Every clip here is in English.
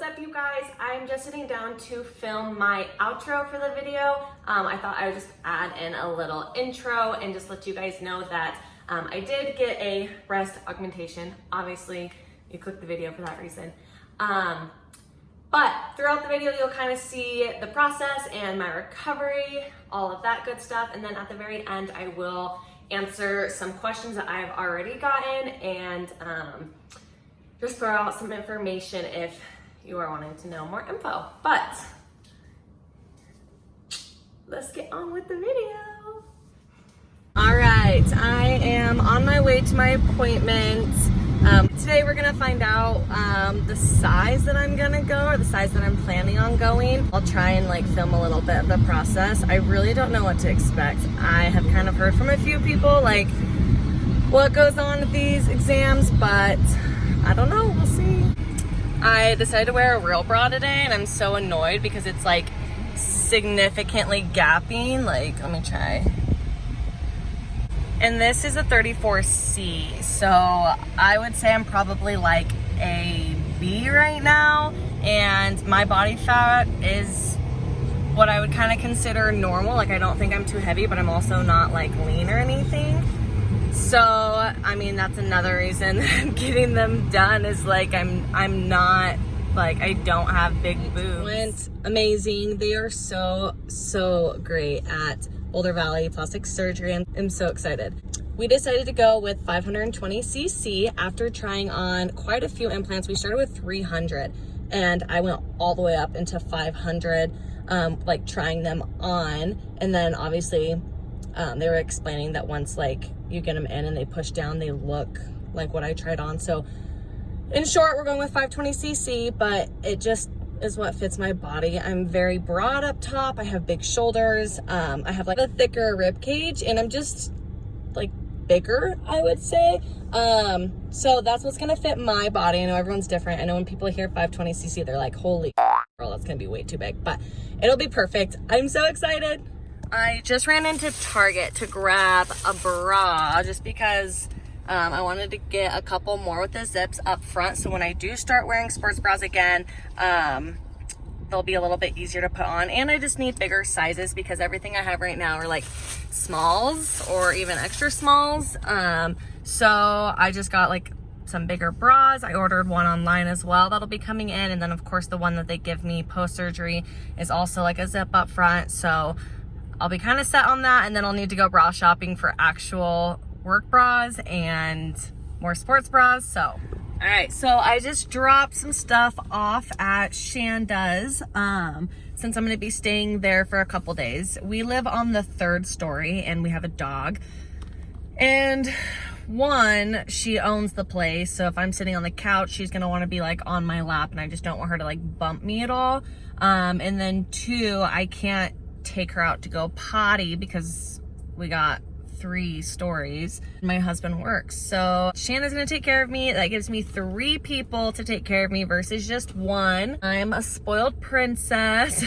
What's up, you guys? I'm just sitting down to film my outro for the video. I thought I would just add in a little intro and just let you guys know that I did get a breast augmentation. Obviously, you clicked the video for that reason. But throughout the video, you'll kind of see the process and my recovery, all of that good stuff. And then at the very end, I will answer some questions that I've already gotten and just throw out some information if you are wanting to know more info. But let's get on with the video. All right, I am on my way to my appointment. Today we're gonna find out the size that I'm gonna go, or the size that I'm planning on going. I'll try and film a little bit of the process. I really don't know what to expect. I have kind of heard from a few people what goes on with these exams, but I don't know, we'll see. I decided to wear a real bra today and I'm so annoyed because it's significantly gapping. Let me try. And this is a 34C, so I would say I'm probably a B right now, and my body fat is what I would kind of consider normal. I don't think I'm too heavy, but I'm also not lean or anything. So, I mean, that's another reason that getting them done is I'm not, I don't have big boobs. Went amazing. They are so great at Boulder Valley Plastic Surgery. I'm so excited. We decided to go with 520cc after trying on quite a few implants. We started with 300 and I went all the way up into 500, trying them on. And then obviously they were explaining that once you get them in and they push down, they look like what I tried on. So in short, we're going with 520cc, but it just is what fits my body. I'm very broad up top. I have big shoulders. I have a thicker rib cage, and I'm just bigger, I would say. So that's what's gonna fit my body. I know everyone's different. I know when people hear 520cc, they're like, holy girl, that's gonna be way too big, but it'll be perfect. I'm so excited. I just ran into Target to grab a bra just because I wanted to get a couple more with the zips up front, so when I do start wearing sports bras again, they'll be a little bit easier to put on. And I just need bigger sizes because everything I have right now are smalls or even extra smalls. So I just got some bigger bras. I ordered one online as well that'll be coming in, and then of course the one that they give me post-surgery is also a zip up front, so I'll be kind of set on that. And then I'll need to go bra shopping for actual work bras and more sports bras. So all right, so I just dropped some stuff off at Shanda's since I'm going to be staying there for a couple days. We live on the 3rd story and we have a dog, and she owns the place, so if I'm sitting on the couch, she's going to want to be on my lap, and I just don't want her to bump me at all. And then 2, I can't take her out to go potty because we got 3 stories. My husband works, so Shanna's gonna take care of me. That gives me 3 people to take care of me versus just 1. I'm a spoiled princess.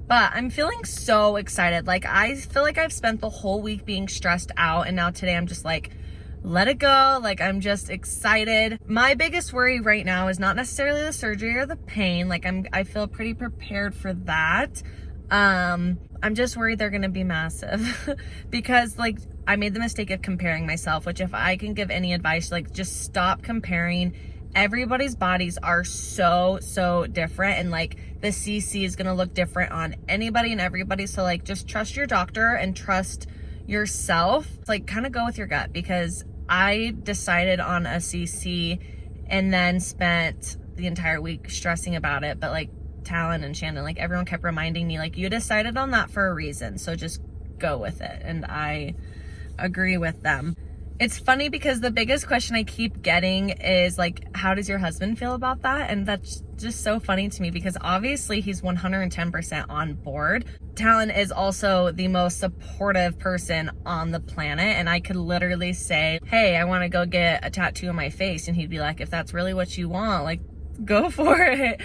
But I'm feeling so excited. I feel I've spent the whole week being stressed out, and now today I'm just let it go. I'm just excited. My biggest worry right now is not necessarily the surgery or the pain. I feel pretty prepared for that. I'm just worried they're gonna be massive because I made the mistake of comparing myself, which if I can give any advice, just stop comparing. Everybody's bodies are so different, and the CC is gonna look different on anybody and everybody. So just trust your doctor and trust yourself. Kind of go with your gut, because I decided on a CC and then spent the entire week stressing about it. But Talon and Shannon, everyone kept reminding me, you decided on that for a reason, so just go with it. And I agree with them. It's funny because the biggest question I keep getting is how does your husband feel about that? And that's just so funny to me because obviously he's 110% on board. Talon is also the most supportive person on the planet, and I could literally say, hey, I want to go get a tattoo on my face, and he'd be like, if that's really what you want, go for it.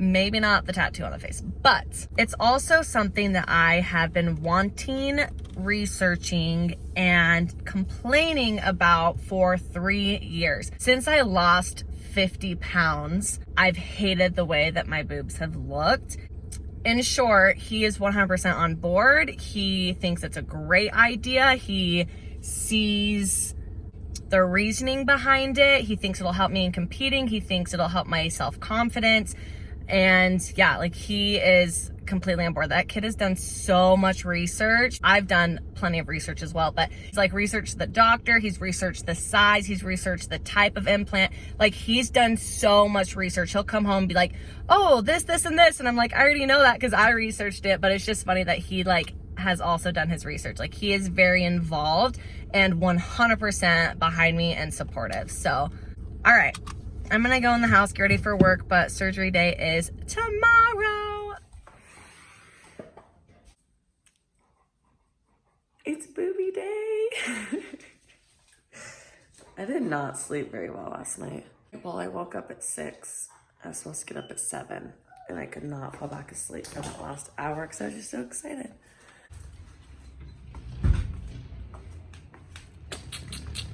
Maybe not the tattoo on the face, but it's also something that I have been wanting, researching, and complaining about for 3 years. Since I lost 50 pounds. I've hated the way that my boobs have looked. In short, he is 100% on board. He thinks it's a great idea. He sees the reasoning behind it. He thinks it'll help me in competing. He thinks it'll help my self-confidence. And yeah, like, he is completely on board. That kid has done so much research. I've done plenty of research as well, but he's like researched the doctor, he's researched the size, he's researched the type of implant. Like, he's done so much research. He'll come home and be like, oh, this, and this. And I'm like, I already know that because I researched it. But it's just funny that he like has also done his research. Like, he is very involved and 100% behind me and supportive. So, all right, I'm gonna go in the house, get ready for work, but surgery day is tomorrow. It's Boobie day. I did not sleep very well last night. Well, I woke up at 6. I was supposed to get up at 7, and I could not fall back asleep for that last hour because I was just so excited.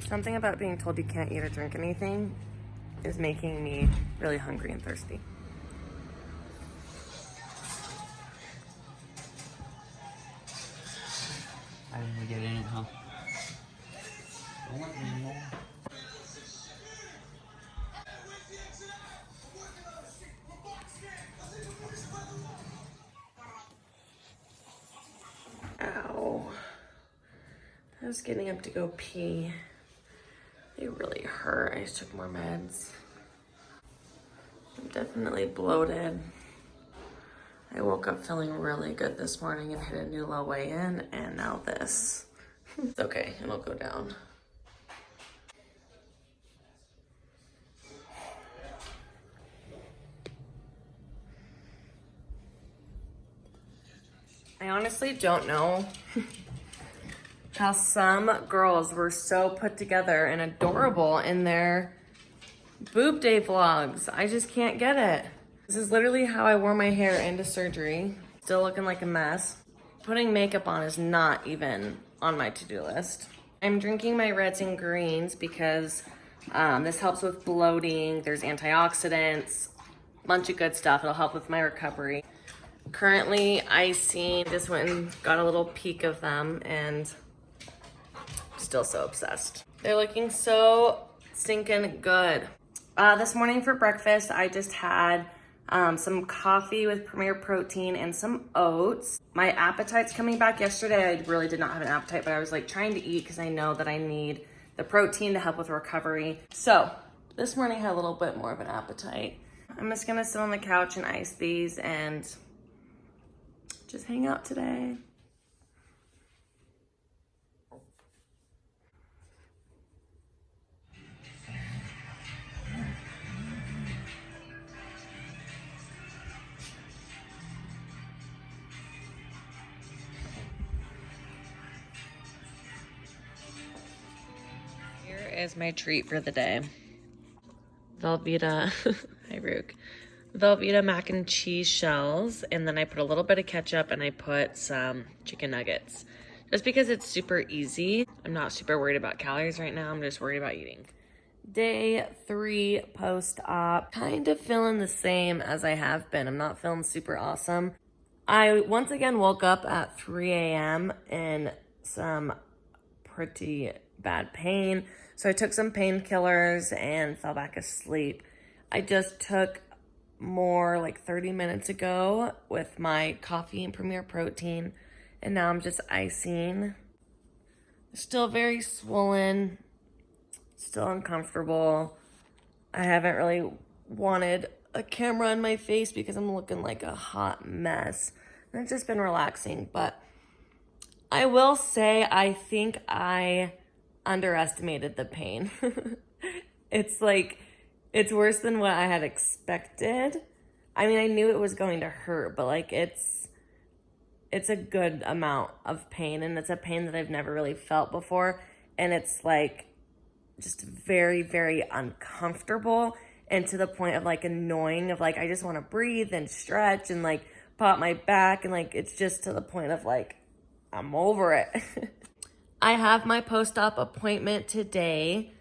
Something about being told you can't eat or drink anything is making me really hungry and thirsty. I didn't really get in it, huh? Don't let me know. Ow. I was getting up to go pee. They really hurt. I just took more meds. I'm definitely bloated. I woke up feeling really good this morning and hit a new low weigh-in, and now this. It's okay, it'll go down. I honestly don't know how some girls were so put together and adorable in their boob day vlogs. I just can't get it. This is literally how I wore my hair into surgery. Still looking like a mess. Putting makeup on is not even on my to-do list. I'm drinking my reds and greens because this helps with bloating. There's antioxidants, bunch of good stuff. It'll help with my recovery. Currently, I just went and got a little peek of them, and still so obsessed. They're looking so stinking good. This morning for breakfast, I just had some coffee with Premier Protein and some oats. My appetite's coming back. Yesterday, I really did not have an appetite, but I was like trying to eat because I know that I need the protein to help with recovery. So this morning I had a little bit more of an appetite. I'm just gonna sit on the couch and ice these and just hang out today. Here is my treat for the day. Velveeta, hi Rook. Velveeta mac and cheese shells, and then I put a little bit of ketchup and I put some chicken nuggets. Just because it's super easy. I'm not super worried about calories right now. I'm just worried about eating. Day 3 post-op. Kind of feeling the same as I have been. I'm not feeling super awesome. I once again woke up at 3 a.m. in some pretty bad pain. So I took some painkillers and fell back asleep. I just took more like 30 minutes ago with my coffee and Premier Protein, and now I'm just icing. Still very swollen, still uncomfortable. I haven't really wanted a camera on my face because I'm looking like a hot mess. And I've just been relaxing, but I will say I think I underestimated the pain. It's like, it's worse than what I had expected. I mean, I knew it was going to hurt, but like it's a good amount of pain, and it's a pain that I've never really felt before. And it's like just very, very uncomfortable, and to the point of like annoying, of like, I just want to breathe and stretch and like pop my back, and like, it's just to the point of like, I'm over it. I have my post-op appointment today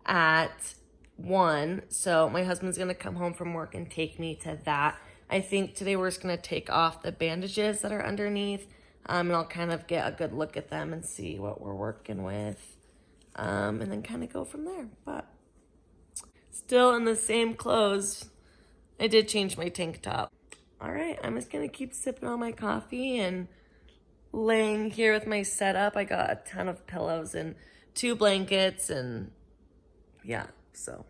at 1. So my husband's gonna come home from work and take me to that. I think today we're just gonna take off the bandages that are underneath, and I'll kind of get a good look at them and see what we're working with, and then kind of go from there. But still in the same clothes. I did change my tank top. All right, I'm just gonna keep sipping on my coffee and laying here with my setup. I got a ton of pillows and 2 blankets, and yeah, so.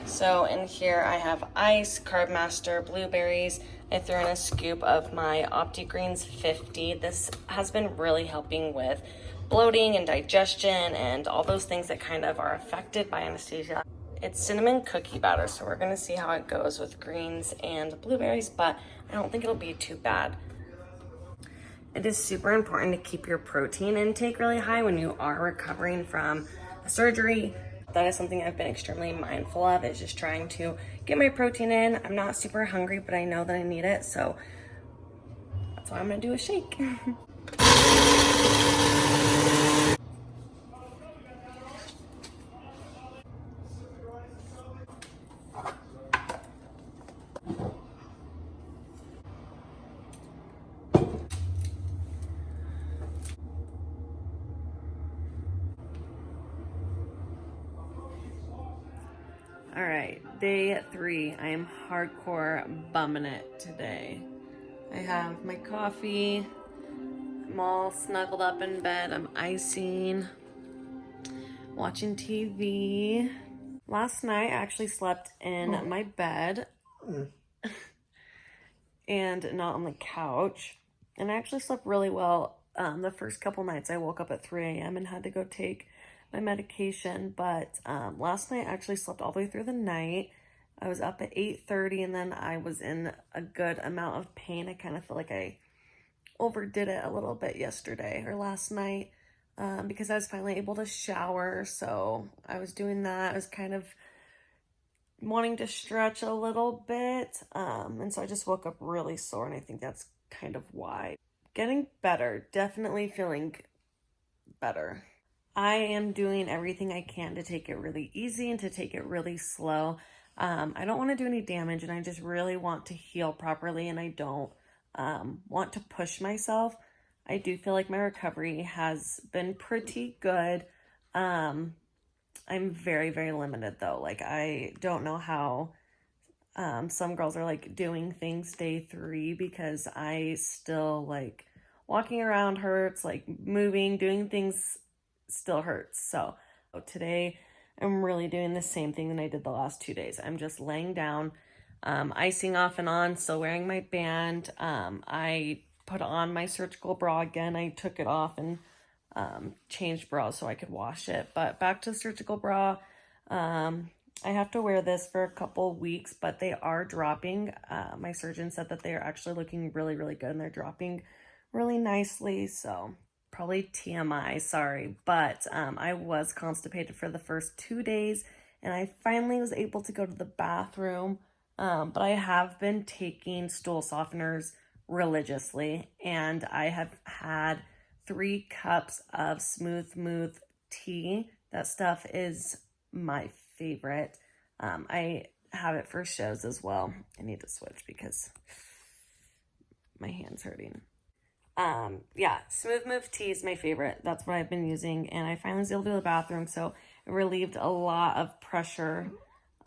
So in here I have ice, Carb Master, blueberries. I threw in a scoop of my OptiGreens 50. This has been really helping with bloating and digestion and all those things that kind of are affected by anesthesia. It's cinnamon cookie batter, so we're gonna see how it goes with greens and blueberries, but I don't think it'll be too bad. It is super important to keep your protein intake really high when you are recovering from a surgery. That is something I've been extremely mindful of, is just trying to get my protein in. I'm not super hungry, but I know that I need it, so that's why I'm gonna do a shake. All right, day 3. I am hardcore bumming it today. I have my coffee. I'm all snuggled up in bed. I'm icing, watching TV. Last night I actually slept in my bed and not on the couch. And I actually slept really well. The first couple nights I woke up at 3 a.m. and had to go take my medication. But last night I actually slept all the way through the night. I was up at 8:30 and then I was in a good amount of pain. I kind of feel like I overdid it a little bit yesterday or last night because I was finally able to shower. So I was doing that. I was kind of wanting to stretch a little bit. And so I just woke up really sore, and I think that's kind of why. Getting better, definitely feeling better. I am doing everything I can to take it really easy and to take it really slow. I don't want to do any damage, and I just really want to heal properly, and I don't want to push myself. I do feel like my recovery has been pretty good. I'm very, very limited though. Like, I don't know how some girls are like doing things day 3, because I still, like, walking around hurts, like moving, doing things still hurts. So today I'm really doing the same thing that I did the last 2 days. I'm just laying down, icing off and on, still wearing my band. I put on my surgical bra again. I took it off and changed bras so I could wash it. But back to the surgical bra. I have to wear this for a couple weeks, but they are dropping. My surgeon said that they are actually looking really, really good, and they're dropping really nicely. So probably TMI, sorry. But I was constipated for the first 2 days, and I finally was able to go to the bathroom. But I have been taking stool softeners religiously, and I have had 3 cups of smooth tea. That stuff is my favorite. I have it for shows as well. I need to switch because my hand's hurting. Yeah, Smooth Move tea is my favorite. That's what I've been using, and I finally was able to do the bathroom, so it relieved a lot of pressure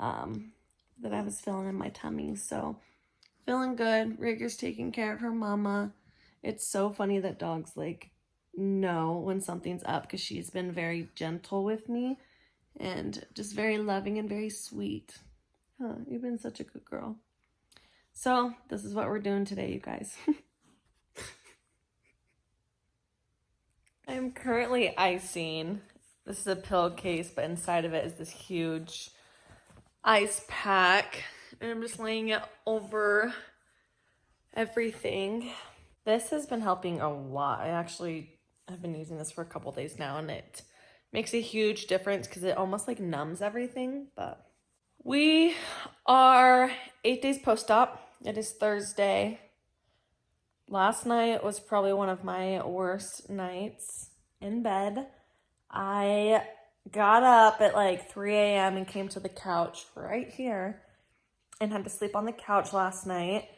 that I was feeling in my tummy. So feeling good. Rigger's taking care of her mama. It's so funny that dogs like know when something's up, because she's been very gentle with me and just very loving and very sweet. Huh, you've been such a good girl. So this is what we're doing today, you guys. I'm currently icing. This is a pillowcase, but inside of it is this huge ice pack, and I'm just laying it over everything. This has been helping a lot. I actually have been using this for a couple days now, and it makes a huge difference because it almost like numbs everything. But We are 8 days post-op. It is Thursday. Last night was probably one of my worst nights in bed. I got up at like 3 a.m. and came to the couch right here and had to sleep on the couch last night.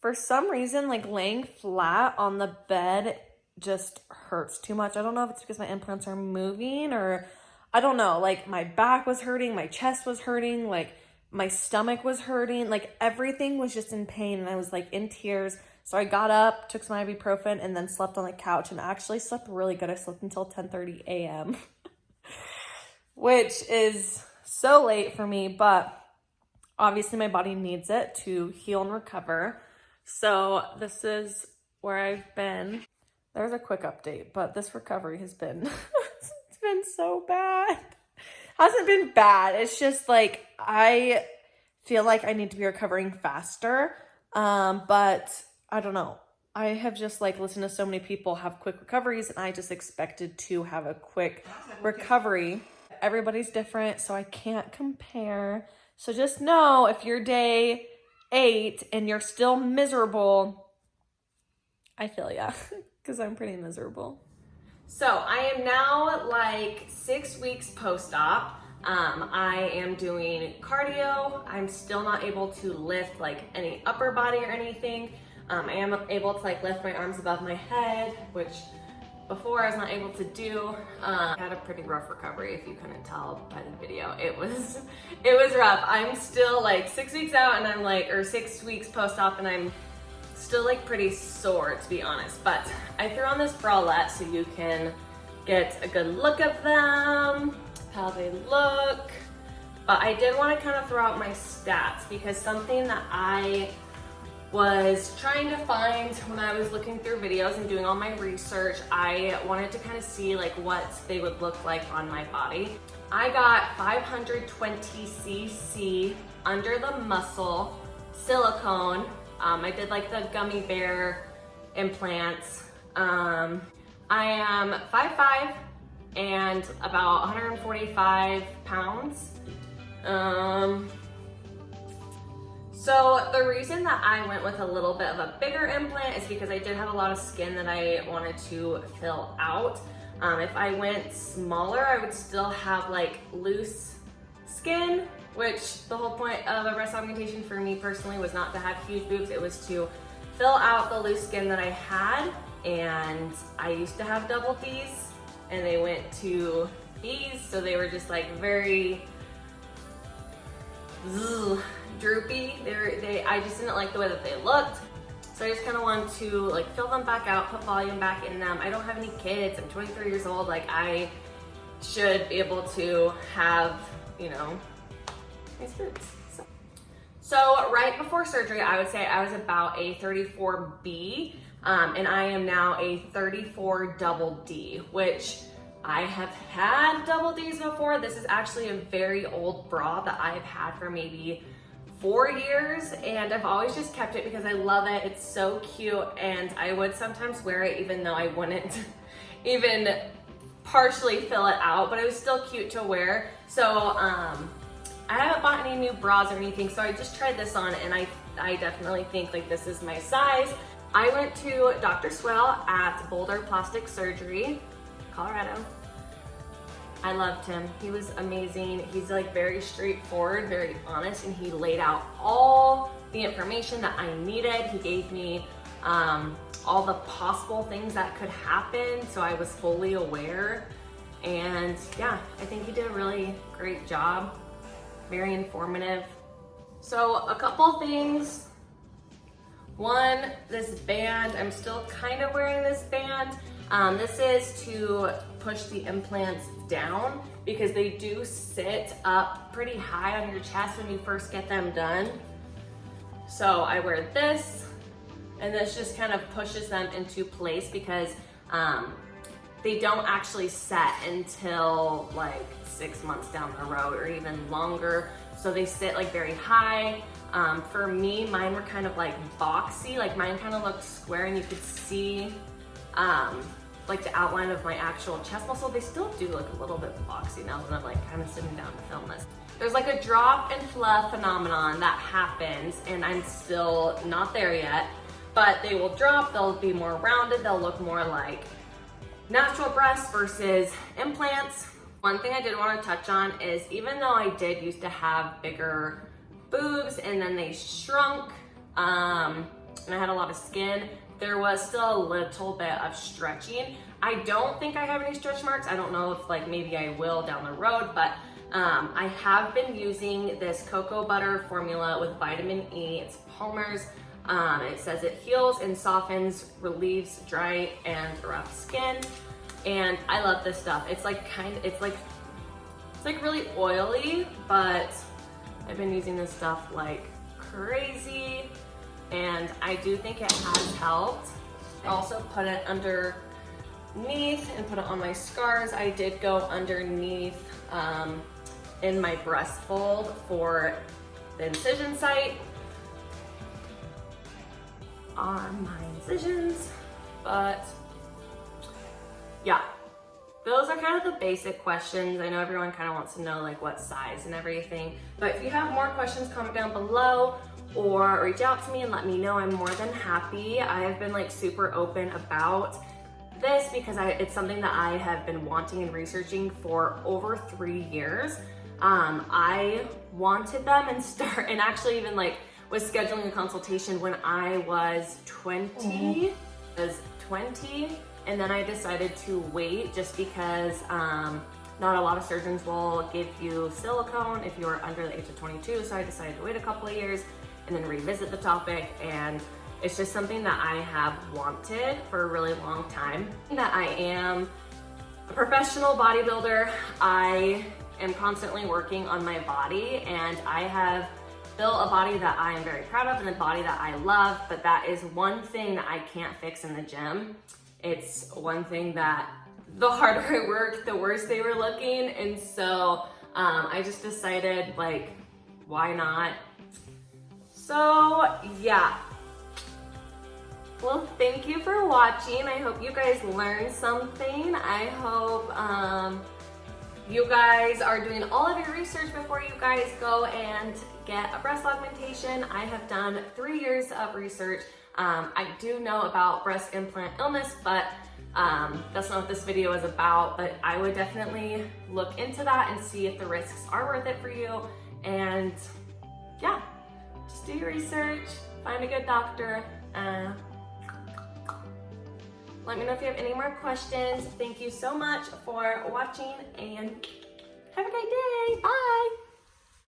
For some reason, like laying flat on the bed just hurts too much. I don't know if it's because my implants are moving or I don't know. Like my back was hurting, my chest was hurting, like my stomach was hurting, like everything was just in pain and I was like in tears. So I got up, took some ibuprofen, and then slept on the couch and actually slept really good. I slept until 10:30 a.m., which is so late for me, but obviously my body needs it to heal and recover. So this is where I've been. There's a quick update, but this recovery has been, it's been so bad. Hasn't been bad. It's just like, I feel like I need to be recovering faster. But I don't know. I have just like listened to so many people have quick recoveries and I just expected to have a quick recovery. Everybody's different, so I can't compare. So just know if you're day 8 and you're still miserable, I feel ya, because I'm pretty miserable. So I am now like 6 weeks post-op. I am doing cardio. I'm still not able to lift like any upper body or anything. I am able to like lift my arms above my head, which before I was not able to do. I had a pretty rough recovery, if you couldn't tell by the video. It was rough. I'm still like 6 weeks out and I'm like, or 6 weeks post-op and I'm still like pretty sore, to be honest. But I threw on this bralette so you can get a good look of them, how they look. But I did want to kind of throw out my stats because something that I was trying to find when I was looking through videos and doing all my research, I wanted to kind of see like what they would look like on my body. I got 520 cc under the muscle silicone. I did like the gummy bear implants. I am 5'5" and about 145 pounds. So the reason that I went with a little bit of a bigger implant is because I did have a lot of skin that I wanted to fill out. If I went smaller, I would still have like loose skin, which the whole point of a breast augmentation for me personally was not to have huge boobs. It was to fill out the loose skin that I had. And I used to have double D's and they went to E's. So they were just like very droopy. I just didn't like the way that they looked. So I just kind of wanted to like fill them back out, put volume back in them. I don't have any kids. I'm 23 years old. Like I should be able to have, you know, nice boobs. So right before surgery, I would say I was about a 34B, and I am now a 34 double D, which I have had double Ds before. This is actually a very old bra that I've had for maybe 4 years, and I've always just kept it because I love it. It's so cute, and I would sometimes wear it even though I wouldn't even partially fill it out, but it was still cute to wear. So I haven't bought any new bras or anything, so I just tried this on, and I definitely think like this is my size. I went to Dr. Swail at Boulder Plastic Surgery, Colorado. I loved him. He was amazing. He's like very straightforward, very honest, and he laid out all the information that I needed. He gave me all the possible things that could happen, so I was fully aware. And yeah, I think he did a really great job. Very informative. So a couple things. One, this band, I'm still kind of wearing this band. This is to push the implants down because they do sit up pretty high on your chest when you first get them done. So I wear this, and this just kind of pushes them into place because they don't actually set until like 6 months down the road or even longer. So they sit like very high. For me, mine were kind of like boxy, like mine kind of looked square and you could see like the outline of my actual chest muscle. They still do look a little bit boxy now that I'm like kind of sitting down to film this. there's like a drop and fluff phenomenon that happens, and I'm still not there yet, but they will drop, they'll be more rounded, they'll look more like natural breasts versus implants. One thing I did want to touch on is, even though I did used to have bigger boobs and then they shrunk, and I had a lot of skin, there was still a little bit of stretching. I don't think I have any stretch marks. I don't know if like maybe I will down the road, but I have been using this cocoa butter formula with vitamin E. It's polymers. It says it heals and softens, relieves dry and rough skin. And I love this stuff. It's like it's like really oily, but I've been using this stuff like crazy, and I do think it has helped. I also put it underneath and put it on my scars. I did go underneath in my breast fold for the incision site on my incisions, but yeah, those are kind of the basic questions. I know everyone kind of wants to know like what size and everything, but if you have more questions, comment down below or reach out to me and let me know. I'm more than happy. I have been like super open about this because it's something that I have been wanting and researching for over 3 years. I wanted them and actually even like was scheduling a consultation when I was 20. And then I decided to wait just because not a lot of surgeons will give you silicone if you're under the age of 22. So I decided to wait a couple of years and then revisit the topic. And it's just something that I have wanted for a really long time. That I am a professional bodybuilder. I am constantly working on my body, and I have built a body that I am very proud of and a body that I love, but that is one thing that I can't fix in the gym. It's one thing that the harder I worked, the worse they were looking. And so I just decided like, why not? So yeah. Well, thank you for watching. I hope you guys learned something. I hope you guys are doing all of your research before you guys go and get a breast augmentation. I have done 3 years of research. I do know about breast implant illness, but that's not what this video is about. But I would definitely look into that and see if the risks are worth it for you. And yeah, just do your research, find a good doctor. Let me know if you have any more questions. Thank you so much for watching, and have a great day. Bye.